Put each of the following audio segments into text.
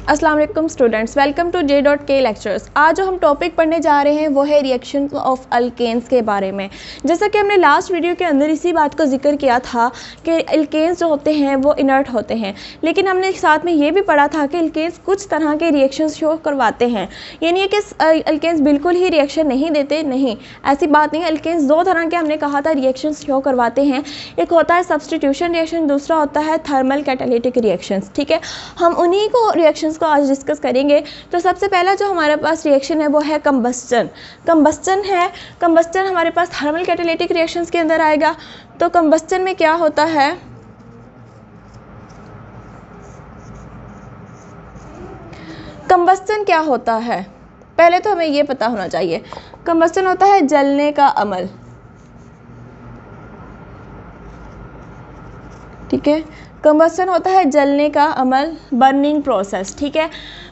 अस्सलाम वालेकुम students, welcome to J.K lectures. आज जो हम टॉपिक पढ़ने जा रहे हैं वो है रिएक्शन ऑफ अल्केन्स के बारे में। जैसा कि हमने लास्ट वीडियो के अंदर इसी बात को जिक्र किया था कि अल्केन्स जो होते हैं वो इनर्ट होते हैं, लेकिन हमने साथ में ये भी पढ़ा था कि अल्केन्स कुछ तरह के रिएक्शंस शो करवाते हैं। ये नहीं है कि अल्केन्स बिल्कुल ही रिएक्शन नहीं देते, नहीं, ऐसी बात नहीं है। अल्केन्स दो तरह के हमने कहा था रिएक्शन शो करवाते हैं, एक होता है सब्सटीट्यूशन रिएक्शन, दूसरा होता है थर्मल कैटालिटिक रिएक्शंस। ठीक है, हम उन्हीं को रिएक्शंस को आज डिस्कस करेंगे। तो सबसे पहला जो हमारे पास रिएक्शन है वो है कंबस्टन। कंबस्टन है, कंबस्टन हमारे पास थर्मल कैटालिटिक रिएक्शंस के अंदर आएगा। तो कंबस्टन में क्या होता है, कंबस्टन क्या होता है पहले तो हमें ये पता होना चाहिए। कंबस्टन होता है जलने का अमल। ठीक है, कंबस्टन होता है जलने का अमल, बर्निंग प्रोसेस। ठीक है,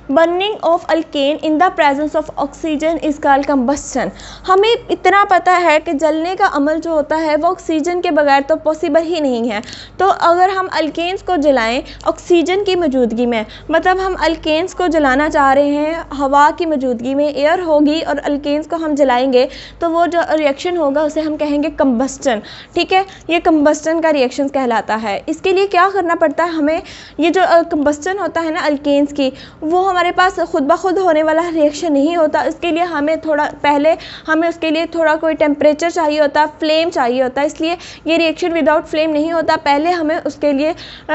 burning of alkane in the presence of oxygen is called combustion. हमें इतना पता है कि जलने का अमल जो होता है वो ऑक्सीजन के बगैर तो पॉसिबल ही नहीं है। तो अगर हम अल्केन्स को जलाएं ऑक्सीजन की मौजूदगी में, मतलब हम अल्केन्स को जलाना चाह रहे हैं हवा की मौजूदगी में, एयर होगी और अल्केन्स को हम जलाएंगे तो वो जो रिएक्शन होगा उसे हम कहेंगे कंबस्टन। ठीक है, ये कंबस्टन का रिएक्शन कहलाता है। इसके लिए क्या करना पड़ता है हमें, ये जो कंबस्टन होता है ना अल्केन्स की, वो हमारे पास खुद ब खुद होने वाला रिएक्शन नहीं होता। इसके लिए हमें थोड़ा पहले हमें उसके लिए थोड़ा कोई टेम्परेचर चाहिए होता, फ्लेम चाहिए होता है। इसलिए ये रिएक्शन विदाउट फ्लेम नहीं होता। पहले हमें उसके लिए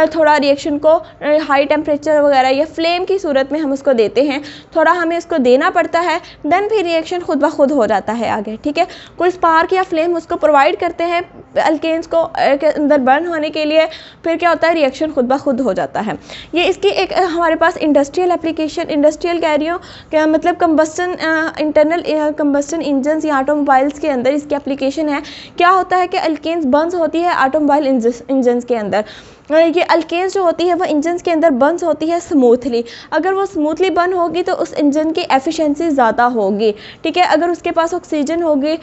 थोड़ा रिएक्शन को हाई टेम्परेचर वगैरह या फ्लेम की सूरत में हम उसको देते हैं, थोड़ा हमें उसको देना पड़ता है, देन फिर रिएक्शन खुद ब खुद हो जाता है आगे। ठीक है, कोई स्पार्क या फ्लेम उसको प्रोवाइड करते हैं अल्केन्स को के अंदर बर्न होने के लिए, फिर क्या होता है रिएक्शन खुद ब खुद हो जाता है। ये इसकी एक हमारे पास इंडस्ट्रियल एप्लीकेशन, इंडस्ट्रियल कह रही हूँ क्या, मतलब कंबस्टन इंटरनल कंबस्टन इंजन्स या ऑटोमोबाइल्स के अंदर इसकी एप्लीकेशन है। क्या होता है कि अल्केन्स बर्न्स होती है ऑटोमोबाइल इंजन्स के अंदर। ये अल्केन्स जो होती है वो इंजन्स के अंदर बर्न्स होती है स्मूथली। अगर वो स्मूथली बर्न होगी तो उस इंजन की एफिशिएंसी ज़्यादा होगी। ठीक है, अगर उसके पास ऑक्सीजन होगी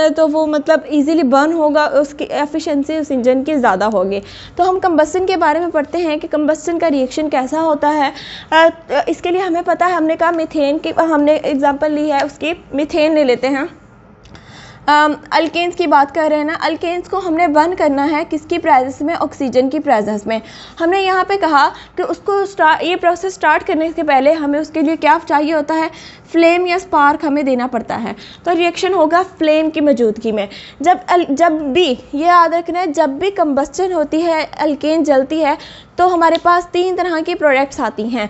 तो वो मतलब इजीली बर्न होगा, उसकी एफिशिएंसी उस इंजन की ज़्यादा होगी। तो हम कंबस्टन के बारे में पढ़ते हैं कि कंबस्टन का रिएक्शन कैसा होता है। इसके लिए हमें पता है, हमने कहा मीथेन की हमने एग्जांपल ली है, उसकी मीथेन ले लेते हैं। अल्केन्स की बात कर रहे हैं ना, अल्केन्स को हमने बर्न करना है किसकी प्रेजेंस में, ऑक्सीजन की प्रेजेंस में। हमने यहाँ पे कहा कि उसको ये प्रोसेस स्टार्ट करने से पहले हमें उसके लिए क्या चाहिए होता है, फ्लेम या स्पार्क हमें देना पड़ता है। तो रिएक्शन होगा फ्लेम की मौजूदगी में। जब भी ये याद रखना है, जब भी कंबस्टन होती है, अल्केन जलती है, तो हमारे पास तीन तरह की प्रोडक्ट्स आती हैं।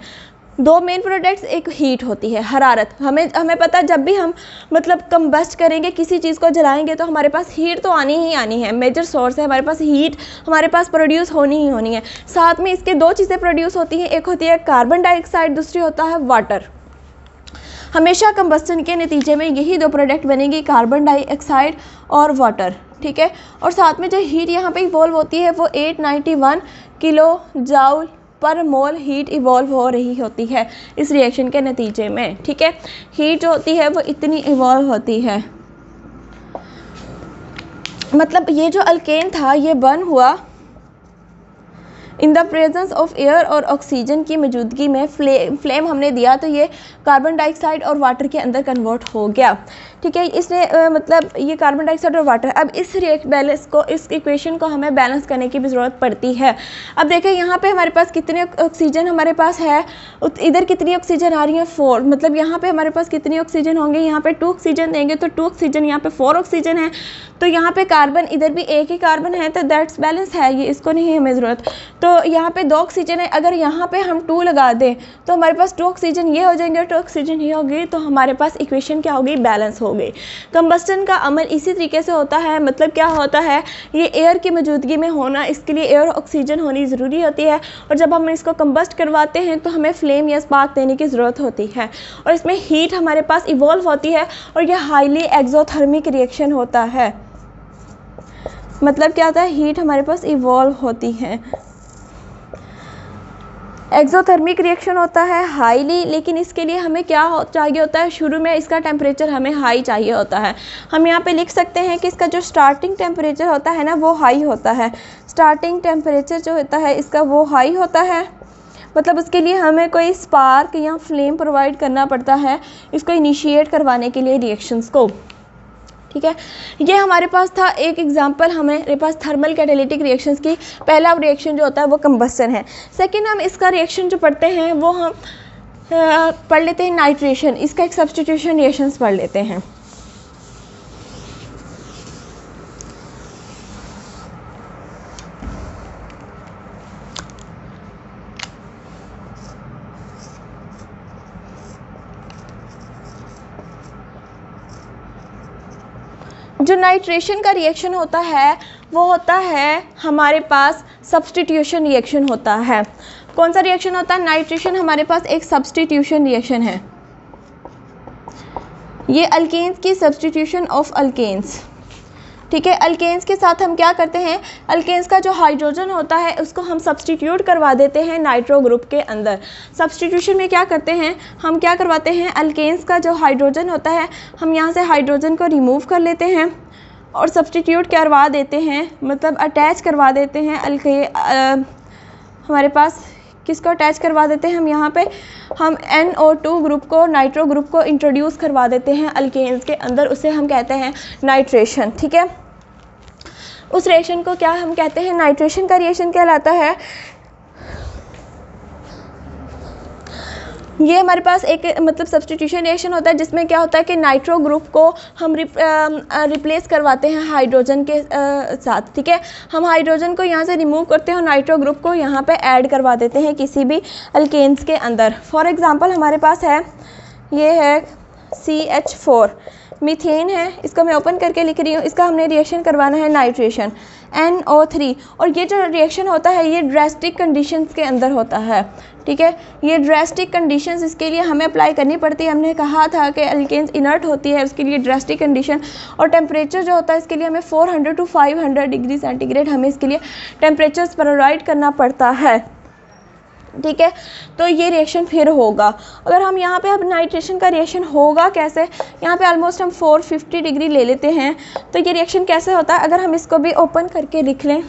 दो मेन प्रोडक्ट्स, एक हीट होती है, हरारत। हमें पता है जब भी हम मतलब कंबस्ट करेंगे, किसी चीज़ को जलाएंगे तो हमारे पास हीट तो आनी ही आनी है, मेजर सोर्स है हमारे पास हीट, हमारे पास प्रोड्यूस होनी ही होनी है। साथ में इसके दो चीज़ें प्रोड्यूस होती हैं, एक होती है कार्बन डाइऑक्साइड, दूसरी होता है वाटर। हमेशा कंबस्टन के नतीजे में यही दो प्रोडक्ट बनेंगी, कार्बन डाइऑक्साइड और वाटर। ठीक है, और साथ में जो हीट यहाँ पे इवॉल्व होती है वो 891 किलो जूल पर मोल हीट इवॉल्व हो रही होती है इस रिएक्शन के नतीजे में। ठीक है, हीट जो होती है वो इतनी इवॉल्व होती है, मतलब ये जो अल्केन था ये बर्न हुआ in the presence of air और ऑक्सीजन की मौजूदगी में। फ्लेम हमने दिया तो ये कार्बन डाइऑक्साइड और वाटर के अंदर कन्वर्ट हो गया। ठीक है, इसने मतलब ये कार्बन डाइऑक्साइड और वाटर, अब इस बैलेंस को, इस इक्वेशन को हमें बैलेंस करने की भी ज़रूरत पड़ती है। अब देखें यहाँ पे हमारे पास कितने ऑक्सीजन हमारे पास है, इधर कितनी ऑक्सीजन आ रही है, 4। मतलब यहाँ पे हमारे पास कितनी ऑक्सीजन होंगे, यहाँ पे 2 ऑक्सीजन देंगे तो 2 ऑक्सीजन, यहाँ पे 4 ऑक्सीजन है, तो यहाँ पे कार्बन, इधर भी एक ही कार्बन है, तो दैट्स बैलेंस है ये, इसको नहीं हमें ज़रूरत। तो यहाँ पे 2 ऑक्सीजन है, अगर यहाँ पे हम 2 लगा दें तो हमारे पास 2 ऑक्सीजन ये हो जाएंगे, 2 ऑक्सीजन ये होगी, तो हमारे पास इक्वेशन क्या होगी, बैलेंस हो गई। कंबस्टन का अमल इसी तरीके से होता है, मतलब क्या होता है, ये एयर की मौजूदगी में होना, इसके लिए एयर ऑक्सीजन होनी ज़रूरी होती है, और जब हम इसको कंबस्ट करवाते हैं तो हमें फ्लेम या स्पार्क देने की ज़रूरत होती है, और इसमें हीट हमारे पास इवॉल्व होती है, और यह हाईली एक्सोथर्मिक रिएक्शन होता है। मतलब क्या होता है, हीट हमारे पास इवॉल्व होती है, एक्सोथर्मिक रिएक्शन होता है हाईली, लेकिन इसके लिए हमें क्या चाहिए होता है, शुरू में इसका टेम्परेचर हमें हाई चाहिए होता है। हम यहाँ पे लिख सकते हैं कि इसका जो स्टार्टिंग टेम्परेचर होता है ना वो हाई होता है, स्टार्टिंग टेम्परेचर जो होता है इसका वो हाई होता है, मतलब उसके लिए हमें कोई स्पार्क या फ्लेम प्रोवाइड करना पड़ता है इसको इनिशिएट करवाने के लिए रिएक्शंस को, ठीक है। ये हमारे पास था एक एग्जांपल हमारे पास थर्मल कैटालिटिक रिएक्शंस की। पहला रिएक्शन जो होता है वो कंबस्शन है। सेकंड हम इसका रिएक्शन जो पढ़ते हैं वो हम पढ़ लेते हैं नाइट्रेशन, इसका एक सब्स्टिट्यूशन रिएक्शंस पढ़ लेते हैं। जो नाइट्रेशन का रिएक्शन होता है वो होता है हमारे पास सब्स्टिट्यूशन रिएक्शन होता है। कौन सा रिएक्शन होता है? नाइट्रेशन हमारे पास एक सब्स्टिट्यूशन रिएक्शन है। ये अल्केन्स की सब्स्टिट्यूशन ऑफ अल्केन्स, ठीक है। अल्केन्स के साथ हम क्या करते हैं, अल्केन्स का जो हाइड्रोजन होता है उसको हम सब्स्टिट्यूट करवा देते हैं नाइट्रो ग्रुप के अंदर। सब्स्टिट्यूशन में क्या करते हैं, हम क्या करवाते हैं, अल्केन्स का जो हाइड्रोजन होता है हम यहाँ से हाइड्रोजन को रिमूव कर लेते हैं और सब्स्टिट्यूट करवा देते हैं, मतलब अटैच करवा देते हैं हमारे पास किसको अटैच करवा देते हैं, हम यहाँ पे हम NO2 ग्रुप को, नाइट्रो ग्रुप को इंट्रोड्यूस करवा देते हैं अल्केन्स के अंदर, उसे हम कहते हैं नाइट्रेशन, ठीक है। उस रिएक्शन को क्या हम कहते हैं, नाइट्रेशन का रिएक्शन कहलाता है। ये हमारे पास एक मतलब सब्स्टिट्यूशन रिएक्शन होता है जिसमें क्या होता है कि नाइट्रो ग्रुप को हम रिप्लेस करवाते हैं हाइड्रोजन के साथ, ठीक है। हम हाइड्रोजन को यहाँ से रिमूव करते हैं और नाइट्रो ग्रुप को यहाँ पे ऐड करवा देते हैं किसी भी अल्केन्स के अंदर। फॉर एग्जांपल हमारे पास है, ये है CH4, मीथेन है, इसको मैं ओपन करके लिख रही हूँ, इसका हमने रिएक्शन करवाना है नाइट्रेशन NO3। और ये जो रिएक्शन होता है ये ड्रास्टिक कंडीशंस के अंदर होता है, ठीक है। ये ड्रास्टिक कंडीशंस इसके लिए हमें अप्लाई करनी पड़ती है। हमने कहा था कि अल्केन्स इनर्ट होती है, उसके लिए ड्रास्टिक कंडीशन और टेम्परेचर जो होता है इसके लिए हमें 400 to 500 डिग्री सेंटीग्रेड हमें इसके लिए टेम्परेचर प्रोवाइड करना पड़ता है, ठीक है। तो ये रिएक्शन फिर होगा। अगर हम यहाँ पे अब नाइट्रेशन का रिएक्शन होगा कैसे, यहाँ पे ऑलमोस्ट हम 450 डिग्री ले लेते हैं। तो ये रिएक्शन कैसे होता है, अगर हम इसको भी ओपन करके लिख लें,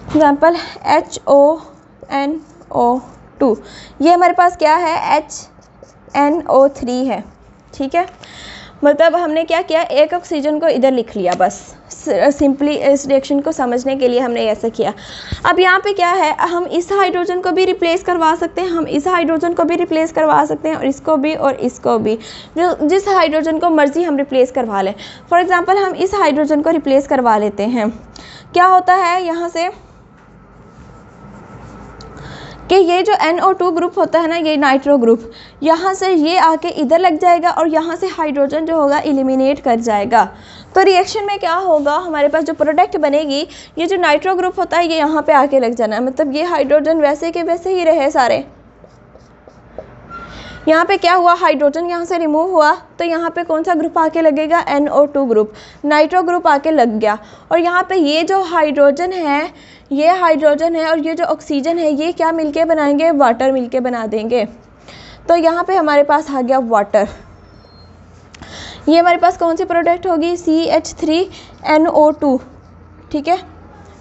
एग्जाम्पल HONO2, ये हमारे पास क्या है, HNO3 है, ठीक है। मतलब हमने क्या किया, एक ऑक्सीजन को इधर लिख लिया, बस सिंपली इस रिएक्शन को समझने के लिए हमने ऐसा किया। अब यहाँ पे क्या है, हम इस हाइड्रोजन को भी रिप्लेस करवा सकते हैं, हम इस हाइड्रोजन को भी रिप्लेस करवा सकते हैं और इसको भी और इसको भी, जो जिस हाइड्रोजन को मर्जी हम रिप्लेस करवा लें। फॉर एग्जांपल हम इस हाइड्रोजन को रिप्लेस करवा लेते हैं। क्या होता है यहाँ से कि ये जो NO2 ग्रुप होता है ना, ये नाइट्रो ग्रुप, यहाँ से ये आके इधर लग जाएगा और यहाँ से हाइड्रोजन जो होगा एलिमिनेट कर जाएगा। तो रिएक्शन में क्या होगा, हमारे पास जो प्रोडक्ट बनेगी, ये जो नाइट्रो ग्रुप होता है ये यहाँ पे आके लग जाना है, मतलब ये हाइड्रोजन वैसे के वैसे ही रहे सारे। यहाँ पे क्या हुआ, हाइड्रोजन यहाँ से रिमूव हुआ तो यहाँ पे कौन सा ग्रुप आके लगेगा, NO2 ग्रुप, नाइट्रो ग्रुप आके लग गया। और यहाँ पे ये जो हाइड्रोजन है, ये हाइड्रोजन है और ये जो ऑक्सीजन है, ये क्या मिलके बनाएंगे, वाटर मिलके बना देंगे। तो यहाँ पे हमारे पास आ गया वाटर। ये हमारे पास कौन सी प्रोडक्ट होगी, CH3NO2, ठीक है,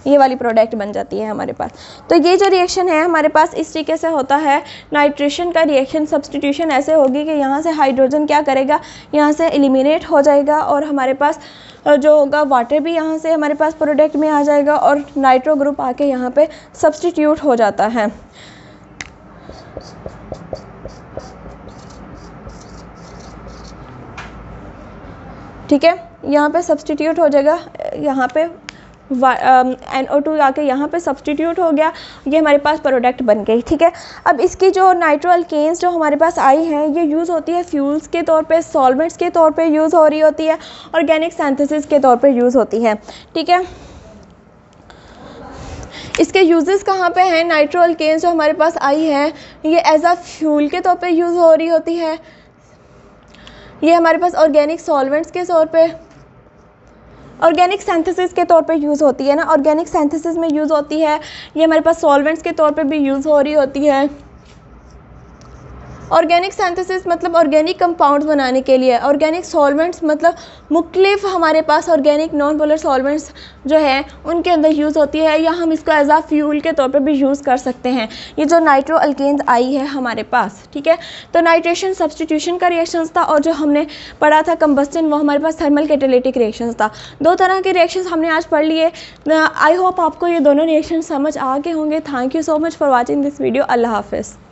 ये वाली प्रोडक्ट बन जाती है हमारे पास। तो ये जो रिएक्शन है हमारे पास इस तरीके से होता है। नाइट्रेशन का रिएक्शन सब्स्टिट्यूशन ऐसे होगी कि यहाँ से हाइड्रोजन क्या करेगा, यहाँ से एलिमिनेट हो जाएगा और हमारे पास जो होगा वाटर भी यहाँ से हमारे पास प्रोडक्ट में आ जाएगा और नाइट्रो ग्रुप आके यहाँ पे सब्स्टिट्यूट हो जाता है। ठीक है, यहाँ पे सब्स्टिट्यूट हो जाएगा, यहाँ पे NO2 आके यहाँ पे सब्स्टिट्यूट हो गया, ये हमारे पास प्रोडक्ट बन गई। ठीक है, अब इसकी जो नाइट्रो अल्केन्स जो हमारे पास आई हैं, ये यूज़ होती है फ्यूल्स के तौर पे, सॉल्वेंट्स के तौर पे यूज़ हो रही होती है, ऑर्गेनिक सिंथेसिस के तौर पे यूज़ होती है। ठीक है, इसके यूजेस कहाँ पे हैं? नाइट्रो अल्केन्स जो हमारे पास आई है, ये एज अ फ्यूल के तौर पे यूज़ हो रही होती है, ये हमारे पास ऑर्गेनिक सॉल्वेंट्स के तौर पे, ऑर्गेनिक सिंथेसिस के तौर पे यूज़ होती है ना, ऑर्गेनिक सिंथेसिस में यूज़ होती है, ये हमारे पास सॉल्वेंट्स के तौर पे भी यूज़ हो रही होती है। ऑर्गेनिक सिंथेसिस मतलब ऑर्गेनिक कंपाउंड्स बनाने के लिए, ऑर्गेनिक सॉल्वेंट्स मतलब मुख्तलिफ हमारे पास ऑर्गेनिक नॉन पोलर सॉल्वेंट्स जो है उनके अंदर यूज़ होती है, या हम इसको एज आ फ्यूल के तौर पे भी यूज़ कर सकते हैं। ये जो नाइट्रो अल्केन्स आई है हमारे पास, ठीक है। तो नाइट्रेशन सब्सटीट्यूशन का रिएक्शंस था, और जो हमने पढ़ा था कंबस्टन वो हमारे पास थर्मल कैटालिटिक रिएक्शंस था। दो तरह के रिएक्शंस हमने आज पढ़ लिए। आई होप आपको ये दोनों रिएक्शन समझ आ गए होंगे। Thank you so much for watching this video. अल्लाह हाफिज़।